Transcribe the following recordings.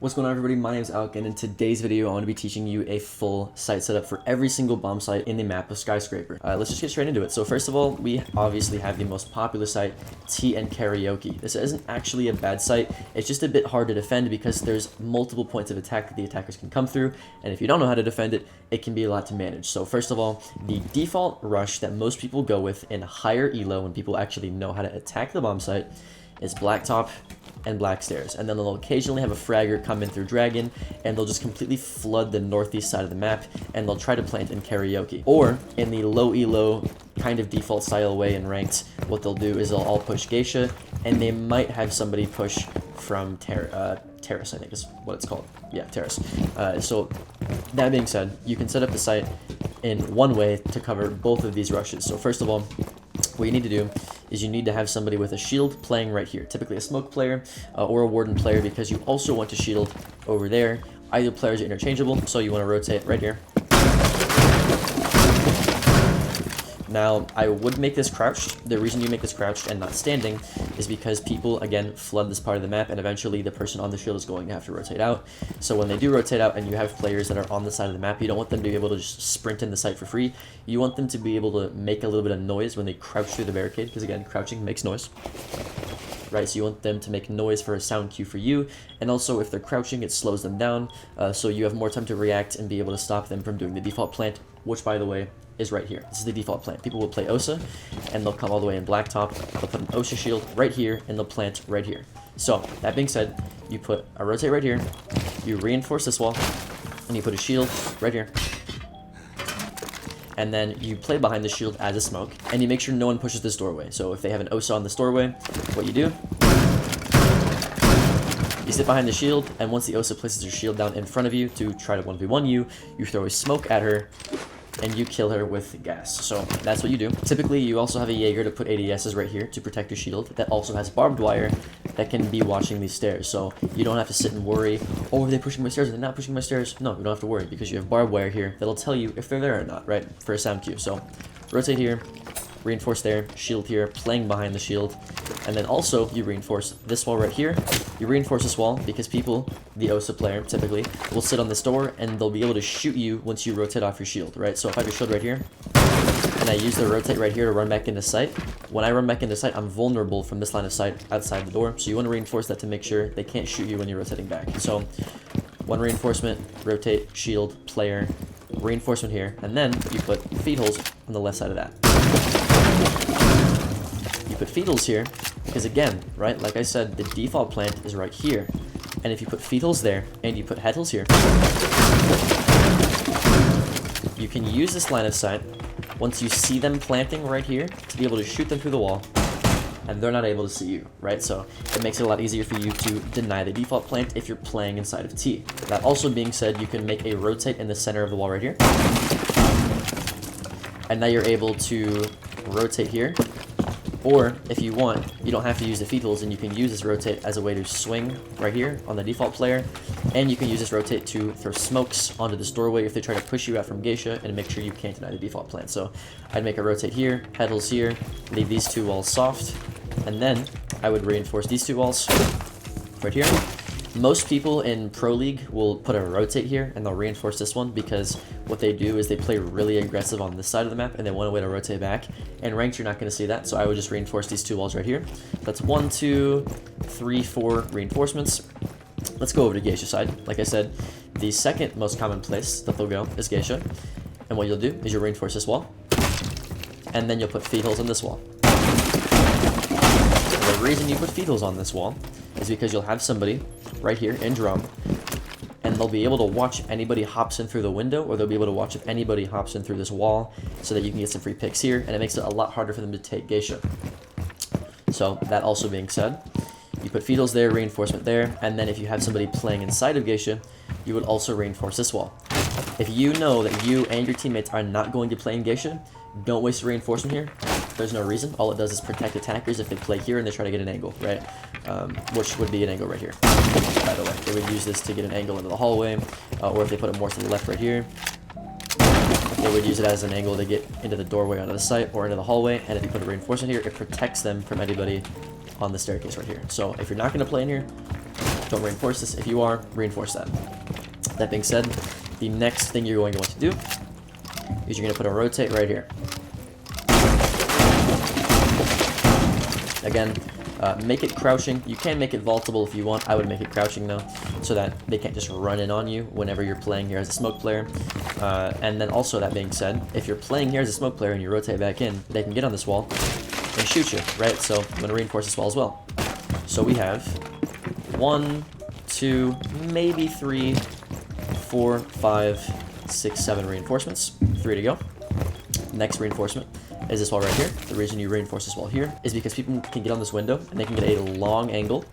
What's going on, everybody? My name is Alka, and in today's video, I want to be teaching you a full site setup for every single bomb site in the map of Skyscraper. Let's just get straight into it. So first of all, we obviously have the most popular site, Tea and Karaoke. This isn't actually a bad site. It's just a bit hard to defend because there's multiple points of attack that the attackers can come through, and if you don't know how to defend it, it can be a lot to manage. So first of all, the default rush that most people go with in higher elo when people actually know how to attack the bomb site is blacktop and black stairs, and then they'll occasionally have a fragger come in through dragon, and they'll just completely flood the northeast side of the map, and they'll try to plant in karaoke. Or in the low elo kind of default style way in ranked, what they'll do is they'll all push geisha, and they might have somebody push from terrace, I think is what it's called. Yeah, terrace. So that being said, you can set up the site in one way to cover both of these rushes. So first of all, what you need to do is you need to have somebody with a shield playing right here, typically a smoke player or a warden player, because you also want to shield over there. Either players are interchangeable, so you want to rotate right here. Now, I would make this crouched. The reason you make this crouched and not standing is because people, again, flood this part of the map, and eventually the person on the shield is going to have to rotate out. So when they do rotate out and you have players that are on the side of the map, you don't want them to be able to just sprint in the site for free. You want them to be able to make a little bit of noise when they crouch through the barricade, because again, crouching makes noise. Right, so you want them to make noise for a sound cue for you, and also if they're crouching, it slows them down, so you have more time to react and be able to stop them from doing the default plant, which, by the way, is right here. This is the default plant. People will play Osa, and they'll come all the way in blacktop, they'll put an Osa shield right here, and they'll plant right here. So, that being said, you put a rotate right here, you reinforce this wall, and you put a shield right here. And then you play behind the shield as a smoke, and you make sure no one pushes this doorway. So if they have an Osa on this doorway, what you do, you sit behind the shield, and once the Osa places her shield down in front of you to try to 1v1 you, you throw a smoke at her, and you kill her with gas. So that's what you do. Typically, you also have a Jaeger to put ADSs right here to protect your shield that also has barbed wire that can be watching these stairs. So you don't have to sit and worry, oh, are they pushing my stairs? Are they not pushing my stairs? No, you don't have to worry because you have barbed wire here that'll tell you if they're there or not, right? For a sound cue. So rotate here, reinforce there, shield here, playing behind the shield. And then also, you reinforce this wall right here. You reinforce this wall because people, the Osa player typically, will sit on this door and they'll be able to shoot you once you rotate off your shield, right? So if I have your shield right here, and I use the rotate right here to run back into sight, when I run back into sight, I'm vulnerable from this line of sight outside the door. So you want to reinforce that to make sure they can't shoot you when you're rotating back. So one reinforcement, rotate, shield, player, reinforcement here, and then you put feed holes on the left side of that. You put feed holes here because, again, right, like I said, the default plant is right here, and if you put feed holes there and you put head holes here, you can use this line of sight once you see them planting right here to be able to shoot them through the wall, and they're not able to see you, right? So it makes it a lot easier for you to deny the default plant if you're playing inside of T. That also being said, you can make a rotate in the center of the wall right here, and now you're able to rotate here. Or, if you want, you don't have to use the feed holes, and you can use this rotate as a way to swing right here on the default player, and you can use this rotate to throw smokes onto this doorway if they try to push you out from geisha and make sure you can't deny the default plant. So I'd make a rotate here, head holes here, leave these two walls soft, and then I would reinforce these two walls right here. Most people in Pro League will put a rotate here, and they'll reinforce this one because what they do is they play really aggressive on this side of the map, and they want a way to rotate back. In ranked, you're not going to see that, so I would just reinforce these two walls right here. That's 1, 2, 3, 4 reinforcements. Let's go over to geisha side. Like I said, the second most common place that they'll go is geisha, and what you'll do is you'll reinforce this wall, and then you'll put feed holes on this wall. The reason you put feed holes on this wall is because you'll have somebody right here in drum, and they'll be able to watch if anybody hops in through the window, or they'll be able to watch if anybody hops in through this wall, so that you can get some free picks here, and it makes it a lot harder for them to take geisha. So that also being said, you put feed holes there, reinforcement there, and then if you have somebody playing inside of geisha, you would also reinforce this wall. If you know that you and your teammates are not going to play in geisha, don't waste a reinforcement here. There's no reason. All it does is protect attackers if they play here and they try to get an angle, right? Which would be an angle right here, by the way. They would use this to get an angle into the hallway, or if they put it more to the left right here, they would use it as an angle to get into the doorway onto the site or into the hallway, and if you put a reinforcement here, it protects them from anybody on the staircase right here. So if you're not going to play in here, don't reinforce this. If you are, reinforce that. That being said, the next thing you're going to want to do is you're going to put a rotate right here. Again, make it crouching. You can make it vaultable if you want. I would make it crouching though, so that they can't just run in on you whenever you're playing here as a smoke player. And then also, that being said, if you're playing here as a smoke player and you rotate back in, they can get on this wall and shoot you, right? So I'm going to reinforce this wall as well. So we have 1, 2, maybe 3, 4, 5, 6, 7 reinforcements. 3 to go. Next reinforcement is this wall right here. The reason you reinforce this wall here is because people can get on this window and they can get a long angle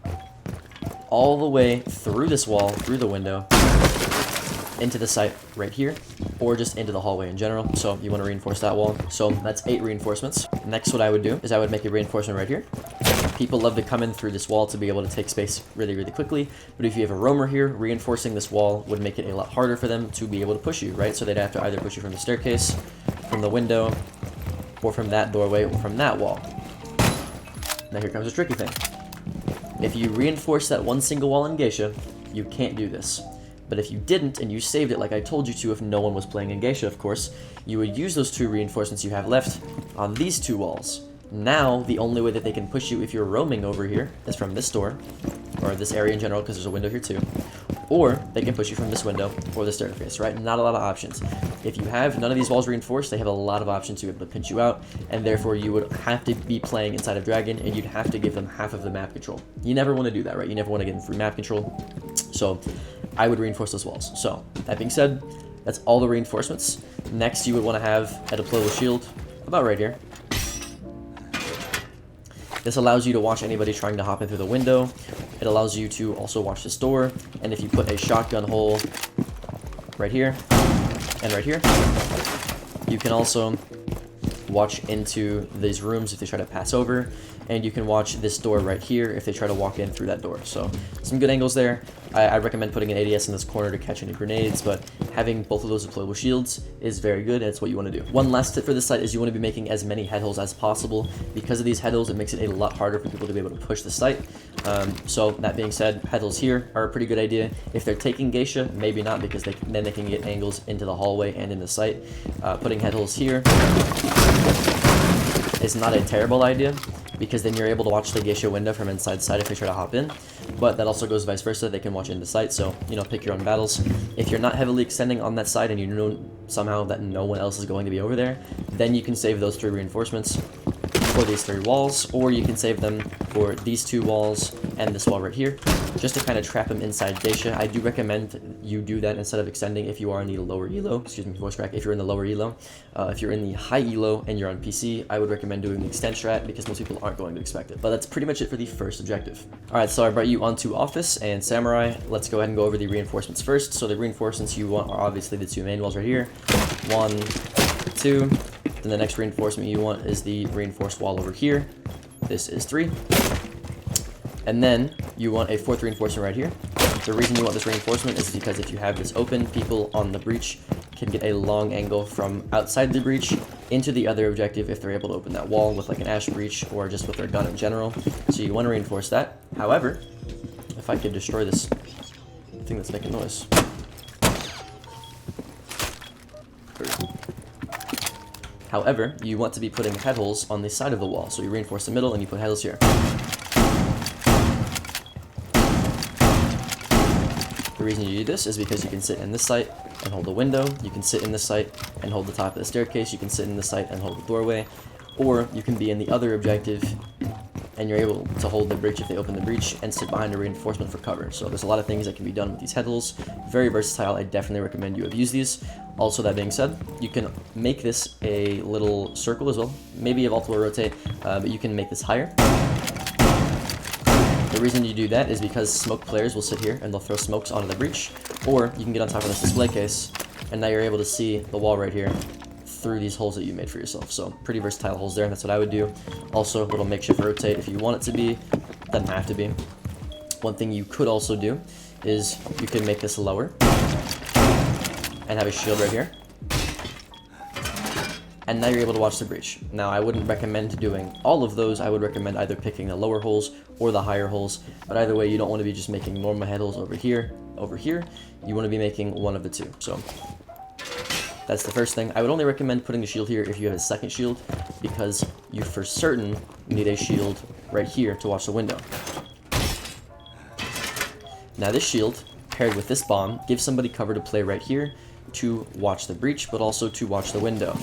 all the way through this wall, through the window, into the site right here, or just into the hallway in general. So you want to reinforce that wall. So that's 8 reinforcements. Next, what I would do is I would make a reinforcement right here. People love to come in through this wall to be able to take space really, really quickly. But if you have a roamer here, reinforcing this wall would make it a lot harder for them to be able to push you, right? So they'd have to either push you from the staircase, from the window, or from that doorway, or from that wall. Now here comes a tricky thing. If you reinforce that one single wall in Geisha, you can't do this. But if you didn't, and you saved it like I told you to if no one was playing in Geisha, of course, you would use those 2 reinforcements you have left on these 2 walls. Now, the only way that they can push you if you're roaming over here is from this door, or this area in general, because there's a window here too. Or they can push you from this window or the staircase, right? Not a lot of options. If you have none of these walls reinforced, they have a lot of options to be able to pinch you out, and therefore you would have to be playing inside of Dragon, and you'd have to give them half of the map control. You never want to do that, right? You never want to give them free map control. So I would reinforce those walls. So that being said, that's all the reinforcements. Next, you would want to have a deployable shield about right here. This allows you to watch anybody trying to hop in through the window. It allows you to also watch this door. And if you put a shotgun hole right here and right here, you can also watch into these rooms if they try to pass over. And you can watch this door right here if they try to walk in through that door. So some good angles there. I recommend putting an ADS in this corner to catch any grenades, but having both of those deployable shields is very good, and it's what you want to do. One last tip for this site is you want to be making as many head holes as possible. Because of these head holes, it makes it a lot harder for people to be able to push the site. So that being said, head holes here are a pretty good idea. If they're taking Geisha, maybe not, because then they can get angles into the hallway and in the site. Putting head holes here is not a terrible idea, because then you're able to watch the Geisha window from inside site if they try to hop in. But that also goes vice versa, they can watch into site, so, you know, pick your own battles. If you're not heavily extending on that side and you know somehow that no one else is going to be over there, then you can save those 3 reinforcements for these 3 walls, or you can save them for these 2 walls and this wall right here, just to kind of trap them inside Geisha. I do recommend you do that instead of extending if you are in the lower elo. Excuse me, voice crack. If you're in the lower elo, if you're in the high elo and you're on PC, I would recommend doing the extend strat, because most people aren't going to expect it. But that's pretty much it for the first objective. Alright, so I brought you onto Office and Samurai. Let's go ahead and go over the reinforcements first. So the reinforcements you want are obviously the 2 main walls right here. 1, 2. Then the next reinforcement you want is the reinforced wall over here. This is 3. And then you want a 4th reinforcement right here. The reason you want this reinforcement is because if you have this open, people on the breach can get a long angle from outside the breach into the other objective if they're able to open that wall with like an ash breach or just with their gun in general. So you want to reinforce that. However, if I could destroy this thing that's making noise. However, you want to be putting head holes on the side of the wall. So you reinforce the middle and you put head holes here. The reason you do this is because you can sit in this site and hold the window. You can sit in this site and hold the top of the staircase. You can sit in this site and hold the doorway. Or you can be in the other objective and you're able to hold the breach if they open the breach and sit behind a reinforcement for cover. So there's a lot of things that can be done with these head holes. Very versatile. I definitely recommend you have used these. Also, that being said, you can make this a little circle as well. Maybe a vault will rotate, but you can make this higher. The reason you do that is because smoke players will sit here and they'll throw smokes onto the breach, or you can get on top of this display case and now you're able to see the wall right here through these holes that you made for yourself. So pretty versatile holes there, and that's what I would do. Also, a little makeshift rotate if you want it to be. Doesn't have to be. One thing you could also do is you can make this lower and have a shield right here. and now you're able to watch the breach. Now, I wouldn't recommend doing all of those. I would recommend either picking the lower holes or the higher holes, but either way, you don't want to be just making normal head holes over here. You want to be making one of the two. So that's the first thing. I would only recommend putting the shield here if you have a second shield, because you for certain need a shield right here to watch the window. Now this shield, paired with this bomb, gives somebody cover to play right here to watch the breach, but also to watch the window.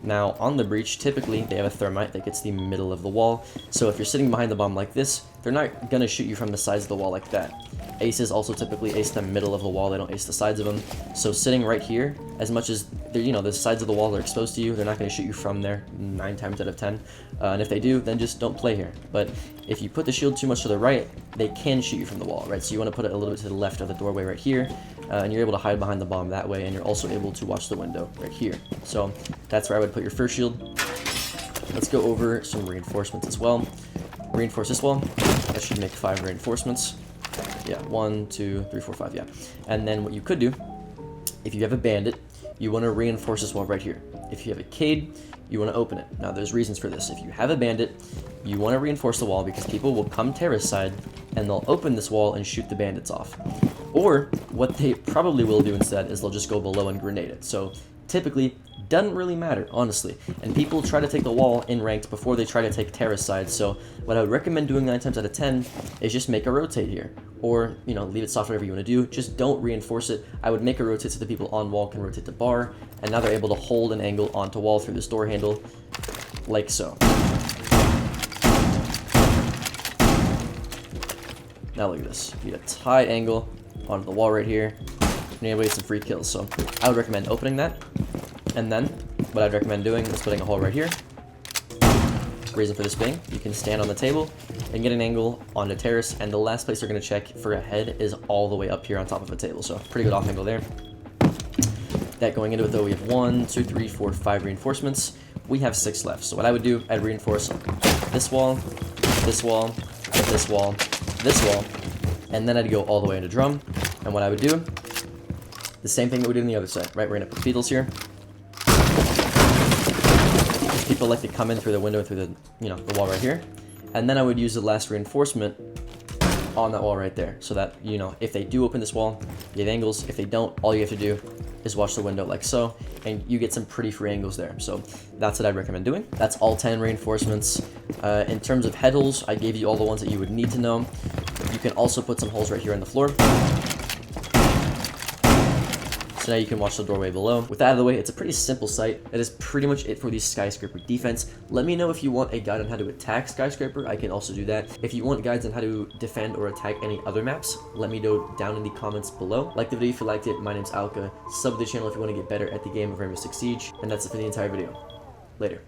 Now, on the breach, typically, they have a thermite that gets the middle of the wall, so if you're sitting behind the bomb like this, they're not gonna shoot you from the sides of the wall like that. Aces also typically ace the middle of the wall, they don't ace the sides of them. So sitting right here, as much as the sides of the wall are exposed to you, they're not going to shoot you from there 9 times out of 10. And if they do, then just don't play here. But if you put the shield too much to the right, they can shoot you from the wall, right? So you want to put it a little bit to the left of the doorway right here, and you're able to hide behind the bomb that way, and you're also able to watch the window right here. So that's where I would put your first shield. Let's go over some reinforcements as well. Reinforce this wall. That should make 5 reinforcements. Yeah, 1, 2, 3, 4, 5, yeah. And then what you could do, if you have a bandit, you want to reinforce this wall right here. If you have a Cade, you want to open it. Now, there's reasons for this. If you have a bandit, you want to reinforce the wall because people will come terrace side, and they'll open this wall and shoot the bandits off. Or, what they probably will do instead is they'll just go below and grenade it. So, typically, doesn't really matter, honestly. And people try to take the wall in ranked before they try to take terrace side. So, what I would recommend doing 9 times out of 10 is just make a rotate here. Or, leave it soft, whatever you want to do. Just don't reinforce it. I would make a rotate so the people on wall can rotate the bar, and now they're able to hold an angle onto wall through this door handle, like so. Now look at this. You get a tight angle onto the wall right here, and you're able to get some free kills. So I would recommend opening that, and then what I'd recommend doing is putting a hole right here. Reason for this being, you can stand on the table and get an angle on the terrace, and the last place you're going to check for a head is all the way up here on top of a table, so pretty good off angle there. That going into it though, we have 1, 2, 3, 4, 5 reinforcements. We have 6 left, so what I would do, I'd reinforce this wall, this wall, this wall, this wall, and then I'd go all the way into drum, and what I would do, the same thing that we did on the other side, right? We're going to put beetles here. People like to come in through the window through the the wall right here, and then I would use the last reinforcement on that wall right there, so that if they do open this wall, you have angles. If they don't, all you have to do is watch the window like so, and you get some pretty free angles there. So that's what I'd recommend doing. That's all 10 reinforcements. In terms of head holes, I gave you all the ones that you would need to know. You can also put some holes right here on the floor. So now you can watch the doorway below. With that out of the way, it's a pretty simple site. That is pretty much it for the Skyscraper defense. Let me know if you want a guide on how to attack Skyscraper. I can also do that. If you want guides on how to defend or attack any other maps, let me know down in the comments below. Like the video if you liked it. My name's Alka. Sub to the channel if you want to get better at the game of Rainbow Six Siege. And that's it for the entire video. Later.